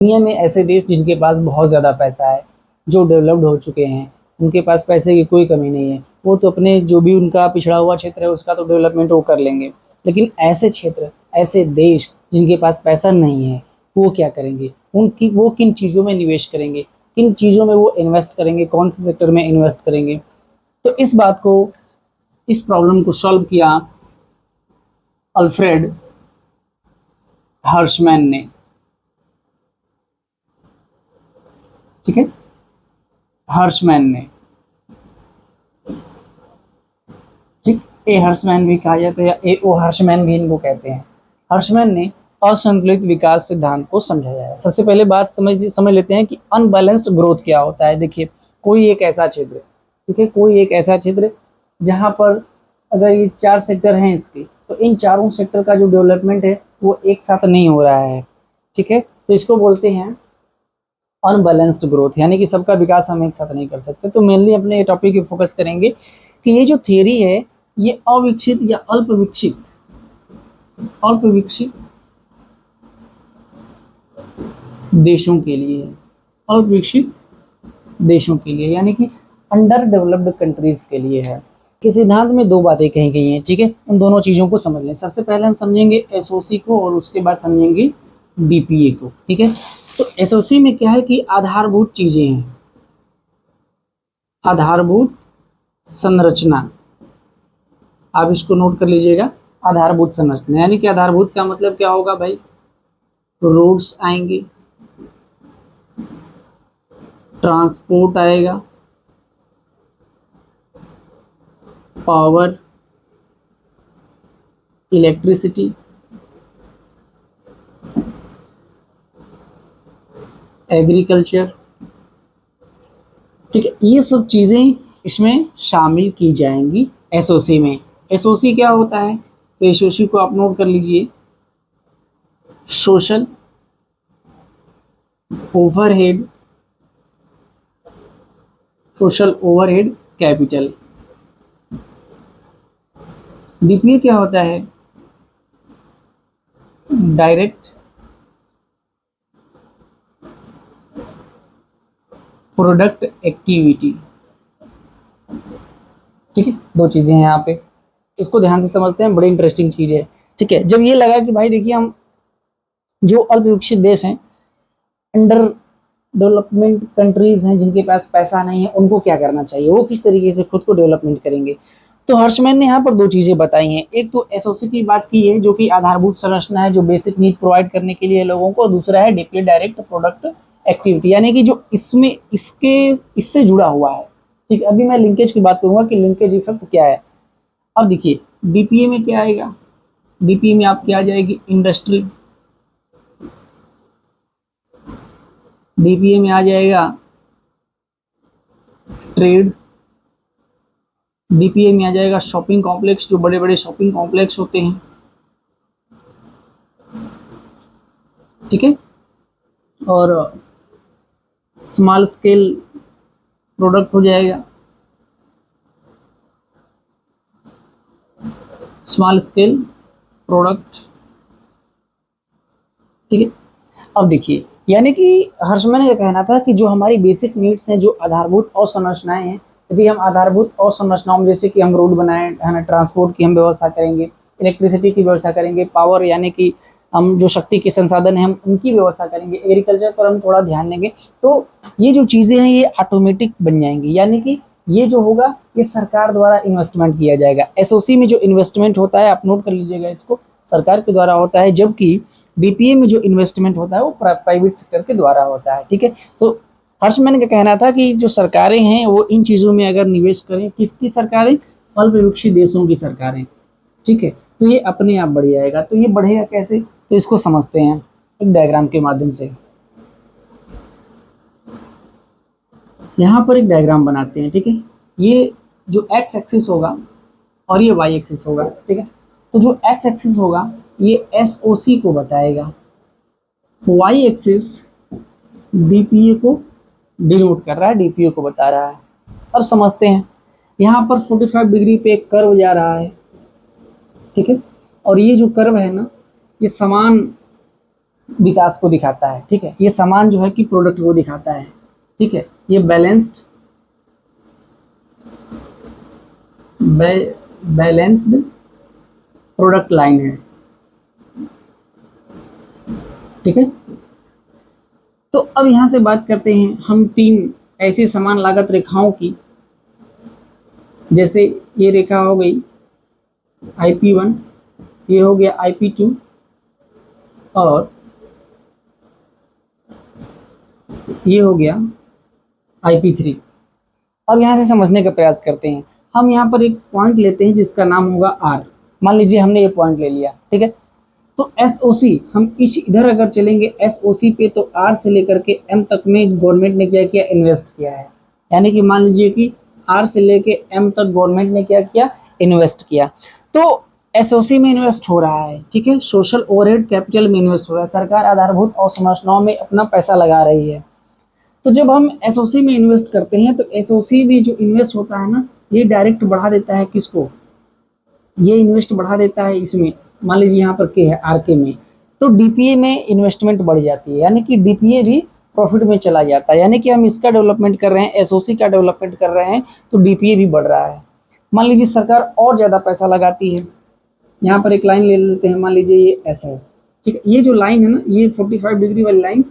दुनिया में ऐसे देश जिनके पास बहुत ज़्यादा पैसा है, जो डेवलप्ड हो चुके हैं, उनके पास पैसे की कोई कमी नहीं है, वो तो अपने जो भी उनका पिछड़ा हुआ क्षेत्र है उसका तो डेवलपमेंट वो कर लेंगे। लेकिन ऐसे क्षेत्र, ऐसे देश जिनके पास पैसा नहीं है, वो क्या करेंगे? उनकी वो किन चीज़ों में निवेश करेंगे, किन चीज़ों में वो इन्वेस्ट करेंगे, कौन से सेक्टर में इन्वेस्ट करेंगे? तो इस बात को, इस प्रॉब्लम को सॉल्व किया अल्फ्रेड हर्शमैन ने। ठीक है, हर्शमैन ने। ठीक, ए हर्शमैन भी कहा जाता है या ए ओ हर्शमैन भी इनको कहते हैं। हर्शमैन ने असंतुलित विकास सिद्धांत को समझाया है। सबसे पहले बात समझ लेते हैं कि अनबैलेंस्ड ग्रोथ क्या होता है। देखिए, कोई एक ऐसा क्षेत्र, ठीक है, कोई एक ऐसा क्षेत्र जहाँ पर अगर ये 4 सेक्टर हैं इसके, तो इन चारों सेक्टर का जो डेवलपमेंट है वो एक साथ नहीं हो रहा है। ठीक है, तो इसको बोलते हैं अनबैलेंस्ड ग्रोथ, यानी कि सबका विकास हम एक साथ नहीं कर सकते। तो मेनली अपने टॉपिक पे फोकस करेंगे कि ये जो थ्योरी है ये अविकसित या अल्प विकसित देशों के लिए है। अल्प विकसित देशों के लिए यानी कि अंडर डेवलप्ड कंट्रीज के लिए है। कि सिद्धांत में दो बातें कही गई हैं, ठीक है, उन दोनों चीजों को समझ लें। सबसे पहले हम समझेंगे एसओसी को और उसके बाद समझेंगे बीपीए को। ठीक है, तो एसओसी में क्या है कि आधारभूत चीजें हैं, आधारभूत संरचना। आप इसको नोट कर लीजिएगा, आधारभूत संरचना यानी कि आधारभूत का मतलब क्या होगा भाई? रोड्स आएंगे, ट्रांसपोर्ट आएगा, पावर, इलेक्ट्रिसिटी, एग्रीकल्चर। ठीक है, ये सब चीजें इसमें शामिल की जाएंगी एसओसी में। एसओसी क्या होता है? तो एसओसी को आप नोट कर लीजिए, social overhead, social overhead capital. BPA क्या होता है? Direct product activity. ठीक है, दो चीजें हैं यहाँ पे, इसको ध्यान से समझते हैं, बड़ी इंटरेस्टिंग चीज है। ठीक है, जब ये लगा कि भाई देखिए, हम जो अल्प विकसित देश हैं, अंडर डेवलपमेंट कंट्रीज हैं, जिनके पास पैसा नहीं है, उनको क्या करना चाहिए, वो किस तरीके से खुद को डेवलपमेंट करेंगे। तो हर्षमैन ने यहाँ पर दो चीजें बताई हैं। एक तो एसओसी की बात की है, जो कि आधारभूत संरचना है, जो बेसिक नीड प्रोवाइड करने के लिए लोगों को। दूसरा है डीपली डायरेक्ट प्रोडक्ट एक्टिविटी, यानी कि जो इसमें इसके इससे जुड़ा हुआ है। ठीक है, अभी मैं लिंकेज की बात करूंगा कि लिंकेज इफेक्ट क्या है। अब देखिए, बीपीए में क्या आएगा? बीपीए में आपकी आ जाएगी इंडस्ट्री, बीपीए में आ जाएगा ट्रेड, बीपीए में आ जाएगा शॉपिंग कॉम्प्लेक्स, जो बड़े बड़े शॉपिंग कॉम्प्लेक्स होते हैं। ठीक है, और स्मॉल स्केल प्रोडक्ट हो जाएगा, स्मॉल स्केल प्रोडक्ट। ठीक है, अब देखिए, यानी कि हर्षमैन का कहना था कि जो हमारी बेसिक नीड्स हैं, जो आधारभूत अवसंरचनाएं हैं, यदि हम आधारभूत अवसंरचनाओं में, जैसे कि हम रोड बनाए, है ना, ट्रांसपोर्ट की हम व्यवस्था करेंगे, इलेक्ट्रिसिटी की व्यवस्था करेंगे, पावर यानी कि हम जो शक्ति के संसाधन हैं हम उनकी व्यवस्था करेंगे, एग्रीकल्चर पर हम थोड़ा ध्यान देंगे, तो ये जो चीजें हैं ये ऑटोमेटिक बन जाएंगी। यानी कि ये जो होगा ये सरकार द्वारा इन्वेस्टमेंट किया जाएगा। एसओसी में जो इन्वेस्टमेंट होता है, आप नोट कर लीजिएगा इसको, सरकार के द्वारा होता है, जबकि बीपीए में जो इन्वेस्टमेंट होता है वो प्राइवेट सेक्टर के द्वारा होता है। ठीक है, तो हर्षमैन का कहना था कि जो सरकारें हैं वो इन चीजों में अगर निवेश करें, किसकी सरकारें? अल्प विकसित देशों की सरकारें। ठीक है, तो ये अपने आप बढ़ जाएगा। तो ये बढ़ेगा कैसे? तो इसको समझते हैं एक डायग्राम के माध्यम से। यहाँ पर एक डायग्राम बनाते हैं। ठीक है, ये जो एक्स एक्सिस होगा और ये वाई एक्सिस होगा। ठीक है, तो जो एक्स एक्सिस होगा ये एसओसी को बताएगा, वाई एक्सिस डीपीए को डिनोट कर रहा है, डीपीए को बता रहा है। अब समझते हैं, यहाँ पर 45 डिग्री पे एक कर्व जा रहा है। ठीक है, और ये जो कर्व है ना, ये समान विकास को दिखाता है, ठीक है। ये सामान जो है कि प्रोडक्ट को दिखाता है, ठीक है। ये बैलेंस्ड प्रोडक्ट लाइन है, ठीक है। तो अब यहां से बात करते हैं हम तीन ऐसी समान लागत रेखाओं की, जैसे ये रेखा हो गई IP1, ये हो गया IP2 और ये हो गया IP3। अब यहां से समझने का प्रयास करते हैं। हम यहाँ पर एक पॉइंट लेते हैं जिसका नाम होगा R। मान लीजिए हमने ये पॉइंट ले लिया, ठीक है। तो SOC हम इधर अगर चलेंगे SOC पे, तो R से लेकर के M तक में गवर्नमेंट ने क्या किया, इन्वेस्ट किया है। यानी कि मान लीजिए कि R से लेके M तक गवर्नमेंट ने क्या किया, इन्वेस्ट किया। तो SOC में इन्वेस्ट हो रहा है, ठीक है। सोशल ओवरहेड कैपिटल में इन्वेस्ट हो रहा है, सरकार आधारभूत अवसंरचनाओं में अपना पैसा लगा रही है। तो जब हम SOC में इन्वेस्ट करते हैं तो SOC में जो इन्वेस्ट होता है ना, ये डायरेक्ट बढ़ा देता है किसको, ये इन्वेस्ट बढ़ा देता है इसमें। मान लीजिए यहाँ पर के है RK में, तो DPA में इन्वेस्टमेंट बढ़ जाती है, यानी कि DPA भी प्रॉफिट में चला जाता है। यानी कि हम इसका डेवलपमेंट कर रहे हैं, SOC का डेवलपमेंट कर रहे हैं, तो DPA भी बढ़ रहा है। मान लीजिए सरकार और ज़्यादा पैसा लगाती है, यहाँ पर एक लाइन ले लेते हैं, मान लीजिए ये ऐसा है, ठीक है। ये जो लाइन है ना, ये 45 डिग्री वाली लाइन,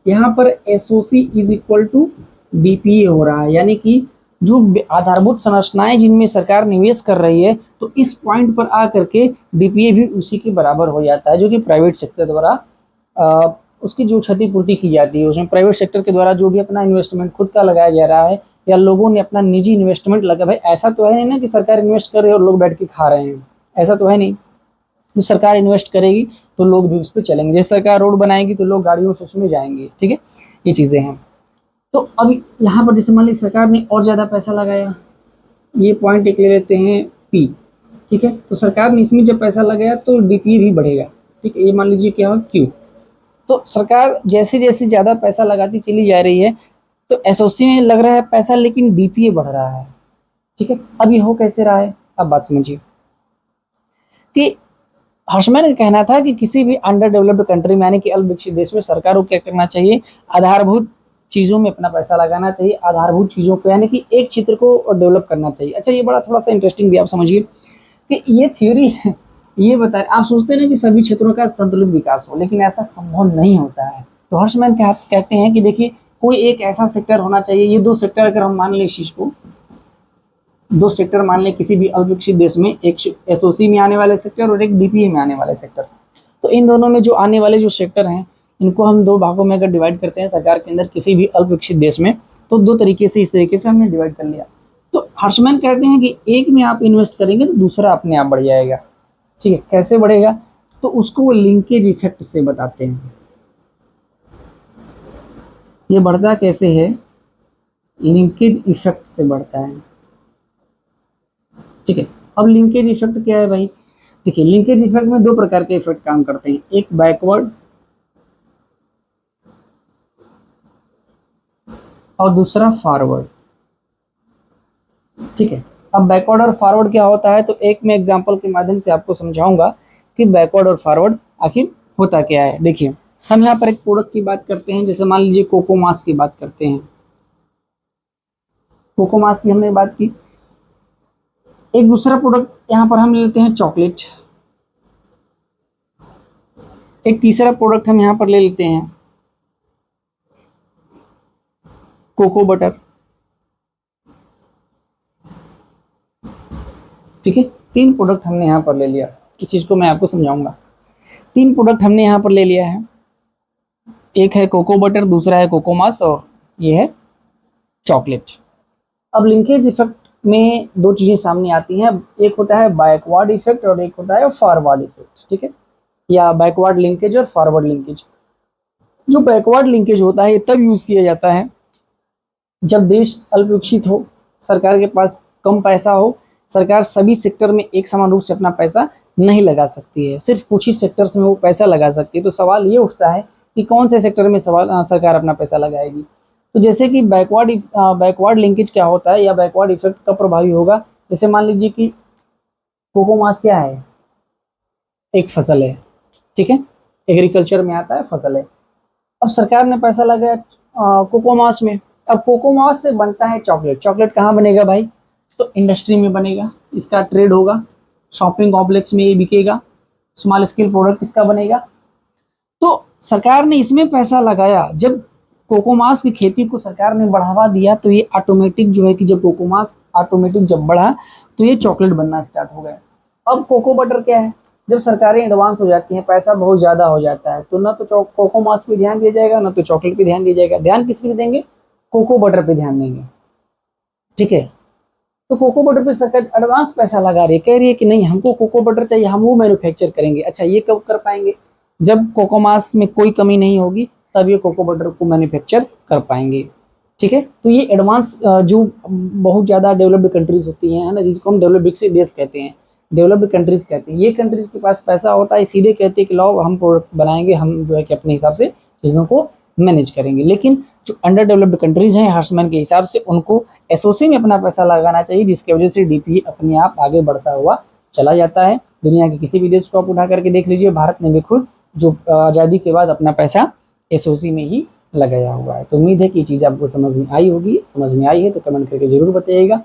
यहाँ पर SOC is equal to DPA हो रहा है। यानी कि जो आधारभूत संरचनाएं जिनमें सरकार निवेश कर रही है, तो इस पॉइंट पर आकर के DPA भी उसी के बराबर हो जाता है, जो कि प्राइवेट सेक्टर द्वारा उसकी जो क्षतिपूर्ति की जाती है, उसमें प्राइवेट सेक्टर के द्वारा जो भी अपना इन्वेस्टमेंट खुद का लगाया जा रहा है, या लोगों ने अपना निजी इन्वेस्टमेंट लगा। भाई ऐसा तो है नहीं ना कि सरकार इन्वेस्ट कर रही है और लोग बैठ के खा रहे हैं, ऐसा तो है नहीं। तो सरकार इन्वेस्ट करेगी तो लोग भी उस पर चलेंगे, जैसे सरकार रोड बनाएगी तो लोग गाड़ियों से उसमें जाएंगे, ठीक है। ये चीज़ें हैं। तो अब यहाँ पर जैसे मान लीजिए सरकार ने और ज़्यादा पैसा लगाया, ये पॉइंट एक ले लेते हैं P, ठीक है। तो सरकार ने इसमें जब पैसा लगाया तो DPA भी बढ़ेगा, ठीक है। ये मान लीजिए क्या हो Q। तो सरकार जैसे जैसे ज़्यादा पैसा लगाती चली जा रही है, तो SOC में लग रहा है पैसा, लेकिन DPA बढ़ रहा है, ठीक है। अब ये हो कैसे रहा है, अब बात समझिए कि हर्षमैन का कहना था कि किसी भी अंडर डेवलप्ड कंट्री में, यानी कि अल्प विकसित देश में, सरकार को क्या करना चाहिए, आधारभूत चीज़ों में अपना पैसा लगाना चाहिए, आधारभूत चीज़ों को, यानी कि एक क्षेत्र को डेवलप करना चाहिए। अच्छा, ये बड़ा थोड़ा सा इंटरेस्टिंग भी आप समझिए कि ये थ्योरी ये बताए, आप सोचते हैं कि सभी क्षेत्रों का संतुलित विकास हो, लेकिन ऐसा संभव नहीं होता है। तो हर्षमैन कहते हैं कि देखिए, कोई एक ऐसा सेक्टर होना चाहिए, ये दो सेक्टर अगर हम मान लें इस चीज़ को, दो सेक्टर मान लें किसी भी अल्प विकसित देश में, एक SOC में आने वाले सेक्टर और एक DPA में आने वाले सेक्टर। तो इन दोनों में जो आने वाले जो सेक्टर हैं, इनको हम दो भागों में अगर डिवाइड करते हैं सरकार के अंदर किसी भी अल्प विकसित देश में, तो दो तरीके से, इस तरीके से हमने डिवाइड कर लिया। तो हर्षमैन कहते हैं कि एक में आप इन्वेस्ट करेंगे तो दूसरा अपने आप बढ़ जाएगा, ठीक है। कैसे बढ़ेगा, तो उसको वो लिंकेज इफेक्ट से बताते हैं। ये बढ़ता कैसे है, लिंकेज इफेक्ट से बढ़ता है, ठीक है। अब लिंकेज इफेक्ट क्या है भाई, देखिए लिंकेज इफेक्ट में दो प्रकार के इफेक्ट काम करते हैं, एक बैकवर्ड और दूसरा फॉरवर्ड, ठीक है। अब बैकवर्ड और फॉरवर्ड क्या होता है, तो एक मैं एग्जांपल के माध्यम से आपको समझाऊंगा कि बैकवर्ड और फॉरवर्ड आखिर होता क्या है। देखिए, हम यहाँ पर एक प्रोडक्ट की बात करते हैं, जैसे मान लीजिए कोकोमास की बात करते हैं। कोकोमास की हमने बात की। एक दूसरा प्रोडक्ट यहाँ पर हम लेते हैं चॉकलेट। एक तीसरा प्रोडक्ट हम यहाँ पर ले लेते हैं कोको बटर, ठीक है। तीन प्रोडक्ट हमने यहाँ पर ले लिया, इस चीज़ को मैं आपको समझाऊंगा। तीन प्रोडक्ट हमने यहाँ पर ले लिया है, एक है कोको बटर, दूसरा है कोकोमास और ये है चॉकलेट। अब लिंकेज इफेक्ट में दो चीज़ें सामने आती हैं, एक होता है बैकवर्ड इफेक्ट और एक होता है फॉरवर्ड इफेक्ट, ठीक है, या बैकवर्ड लिंकेज और फॉरवर्ड लिंकेज। जो बैकवर्ड लिंकेज होता है ये तब यूज़ किया जाता है जब देश अल्प विकसित हो, सरकार के पास कम पैसा हो, सरकार सभी सेक्टर में एक समान रूप से अपना पैसा नहीं लगा सकती है, सिर्फ कुछ ही सेक्टर्स में वो पैसा लगा सकती है। तो सवाल ये उठता है कि कौन से सेक्टर में सरकार अपना पैसा लगाएगी। तो जैसे कि बैकवर्ड लिंकेज क्या होता है, या बैकवर्ड इफेक्ट कब प्रभावी होगा, जैसे मान लीजिए कि कोकोमास क्या है, एक फसल है, ठीक है। एग्रीकल्चर में आता है, फसल है। अब सरकार ने पैसा लगाया कोकोमास में। अब कोकोमास से बनता है चॉकलेट। चॉकलेट कहाँ बनेगा भाई? तो इंडस्ट्री में बनेगा, इसका ट्रेड होगा, शॉपिंग कॉम्प्लेक्स में ये बिकेगा, स्मॉल स्केल प्रोडक्ट इसका बनेगा। तो सरकार ने इसमें पैसा लगाया। जब कोकोमास की खेती को सरकार ने बढ़ावा दिया तो ये ऑटोमेटिक जो है कि जब कोकोमास ऑटोमेटिक जब बढ़ा तो ये चॉकलेट बनना स्टार्ट हो गया। अब कोको बटर क्या है? जब सरकारें एडवांस हो जाती हैं, पैसा बहुत ज़्यादा हो जाता है, तो ना तो कोकोमास पे ध्यान दिया जाएगा, ना तो चॉकलेट पे ध्यान दिया जाएगा। ध्यान किस पे देंगे? कोको बटर पे ध्यान देंगे। ठीक है, तो कोको बटर पे सरकार एडवांस पैसा लगा रही है, कह रही है कि नहीं हमको कोको बटर चाहिए, हम वो मैन्युफैक्चर करेंगे। अच्छा, ये कब कर पाएंगे? जब कोकोमास में कोई कमी नहीं होगी तब ये कोको बटर को मैन्युफैक्चर कर पाएंगे। ठीक है, तो ये एडवांस जो बहुत ज़्यादा डेवलप्ड कंट्रीज होती हैं, है ना, जिसको हम डेवलप विकसित देश कहते हैं, डेवलप्ड कंट्रीज कहते हैं, ये कंट्रीज के पास पैसा होता है, सीधे कहते हैं कि लाओ हम प्रोडक्ट बनाएंगे, हम जो है कि अपने हिसाब से चीज़ों को मैनेज करेंगे। लेकिन जो अंडर डेवलप्ड कंट्रीज हैं, हर्षमैन के हिसाब से उनको एसओसी में अपना पैसा लगाना चाहिए, जिसकी वजह से डीपी अपने आप आगे बढ़ता हुआ चला जाता है। दुनिया के किसी भी देश को आप उठा करके देख लीजिए, भारत ने भी खुद जो आज़ादी के बाद अपना पैसा एसओसी में ही लगाया हुआ है। तो उम्मीद है कि ये चीज़ आपको समझ में आई होगी। समझ में आई है तो कमेंट करके जरूर बताइएगा।